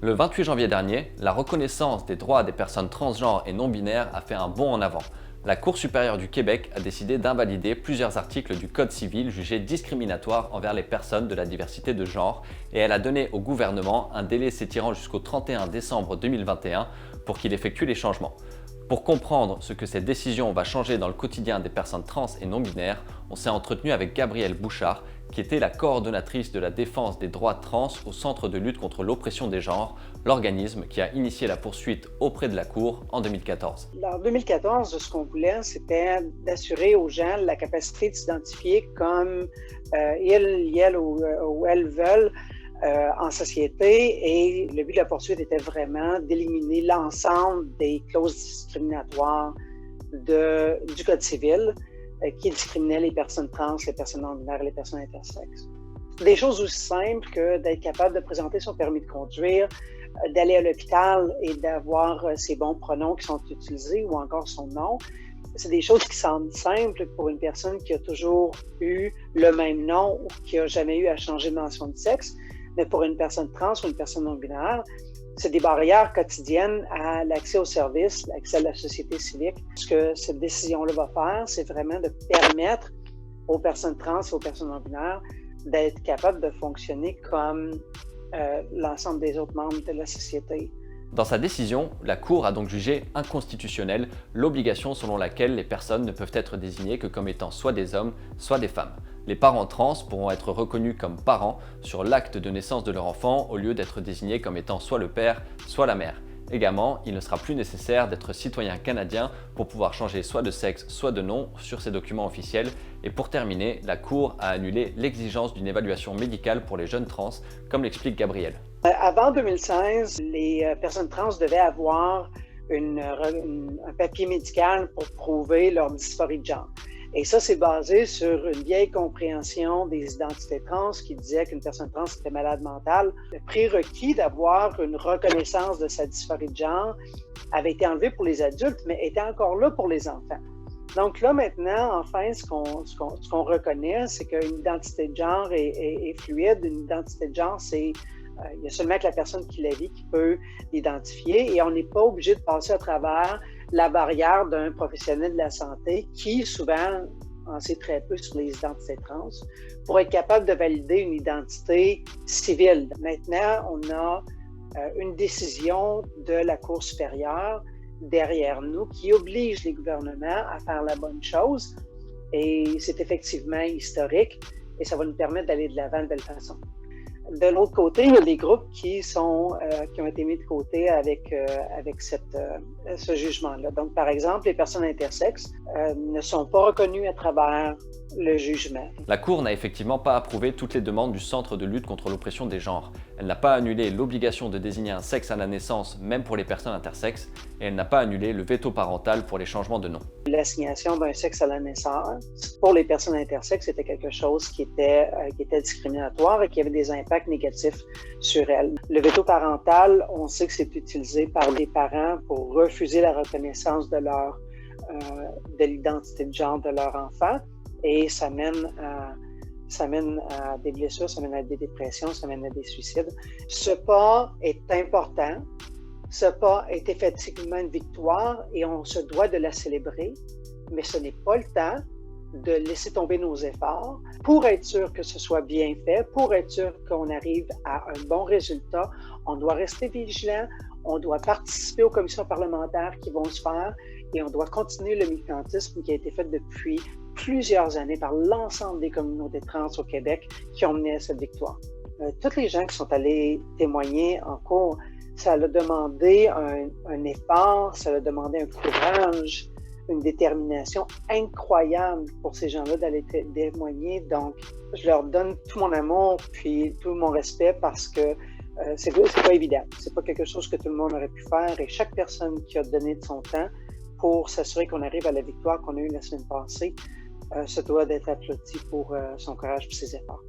Le 28 janvier dernier, la reconnaissance des droits des personnes transgenres et non-binaires a fait un bond en avant. La Cour supérieure du Québec a décidé d'invalider plusieurs articles du Code civil jugés discriminatoires envers les personnes de la diversité de genre et elle a donné au gouvernement un délai s'étirant jusqu'au 31 décembre 2021 pour qu'il effectue les changements. Pour comprendre ce que cette décision va changer dans le quotidien des personnes trans et non-binaires, on s'est entretenu avec Gabrielle Bouchard, qui était la coordonnatrice de la défense des droits trans au Centre de lutte contre l'oppression des genres, l'organisme qui a initié la poursuite auprès de la Cour en 2014. En 2014, ce qu'on voulait, c'était d'assurer aux gens la capacité de s'identifier comme ils ou elles veulent en société, et le but de la poursuite était vraiment d'éliminer l'ensemble des clauses discriminatoires du Code civil qui discriminaient les personnes trans, les personnes non-binaires et les personnes intersexes. Des choses aussi simples que d'être capable de présenter son permis de conduire, d'aller à l'hôpital et d'avoir ses bons pronoms qui sont utilisés ou encore son nom. C'est des choses qui semblent simples pour une personne qui a toujours eu le même nom ou qui n'a jamais eu à changer de mention de sexe. Mais pour une personne trans ou une personne non-binaire, c'est des barrières quotidiennes à l'accès aux services, l'accès à la société civique. Ce que cette décision-là va faire, c'est vraiment de permettre aux personnes trans et aux personnes non-binaires d'être capables de fonctionner comme l'ensemble des autres membres de la société. Dans sa décision, la Cour a donc jugé inconstitutionnelle l'obligation selon laquelle les personnes ne peuvent être désignées que comme étant soit des hommes, soit des femmes. Les parents trans pourront être reconnus comme parents sur l'acte de naissance de leur enfant au lieu d'être désignés comme étant soit le père, soit la mère. Également, il ne sera plus nécessaire d'être citoyen canadien pour pouvoir changer soit de sexe, soit de nom sur ces documents officiels. Et pour terminer, la Cour a annulé l'exigence d'une évaluation médicale pour les jeunes trans, comme l'explique Gabrielle. Avant 2016, les personnes trans devaient avoir un papier médical pour prouver leur dysphorie de genre. Et ça, c'est basé sur une vieille compréhension des identités trans qui disait qu'une personne trans était malade mentale. Le prérequis d'avoir une reconnaissance de sa dysphorie de genre avait été enlevé pour les adultes, mais était encore là pour les enfants. Donc là, maintenant, enfin, ce qu'on reconnaît, c'est qu'une identité de genre est fluide. Une identité de genre, c'est il y a seulement que la personne qui la vit qui peut l'identifier et on n'est pas obligé de passer à travers la barrière d'un professionnel de la santé qui, souvent, en sait très peu sur les identités trans, pour être capable de valider une identité civile. Maintenant, on a une décision de la Cour supérieure derrière nous qui oblige les gouvernements à faire la bonne chose et c'est effectivement historique et ça va nous permettre d'aller de l'avant de belle façon. De l'autre côté, il y a des groupes qui ont été mis de côté avec ce jugement-là. Donc, par exemple, les personnes intersexes ne sont pas reconnues à travers le jugement. La Cour n'a effectivement pas approuvé toutes les demandes du Centre de lutte contre l'oppression des genres. Elle n'a pas annulé l'obligation de désigner un sexe à la naissance, même pour les personnes intersexes, et elle n'a pas annulé le veto parental pour les changements de nom. L'assignation d'un sexe à la naissance, pour les personnes intersexes, c'était quelque chose qui était discriminatoire et qui avait des impacts négatifs sur elles. Le veto parental, on sait que c'est utilisé par les parents pour refuser la reconnaissance de l'identité de genre de leur enfant et ça mène à des blessures, ça mène à des dépressions, ça mène à des suicides. Ce pas est important. Ce pas est effectivement une victoire et on se doit de la célébrer, mais ce n'est pas le temps de laisser tomber nos efforts pour être sûr que ce soit bien fait, pour être sûr qu'on arrive à un bon résultat. On doit rester vigilant, on doit participer aux commissions parlementaires qui vont se faire et on doit continuer le militantisme qui a été fait depuis plusieurs années par l'ensemble des communautés trans au Québec qui ont mené à cette victoire. Tous les gens qui sont allés témoigner en cours, ça a demandé un effort, ça a demandé un courage, une détermination incroyable pour ces gens-là d'aller témoigner. Donc, je leur donne tout mon amour puis tout mon respect parce que c'est pas évident. C'est pas quelque chose que tout le monde aurait pu faire et chaque personne qui a donné de son temps pour s'assurer qu'on arrive à la victoire qu'on a eue la semaine passée se doit d'être applaudi pour son courage et ses efforts.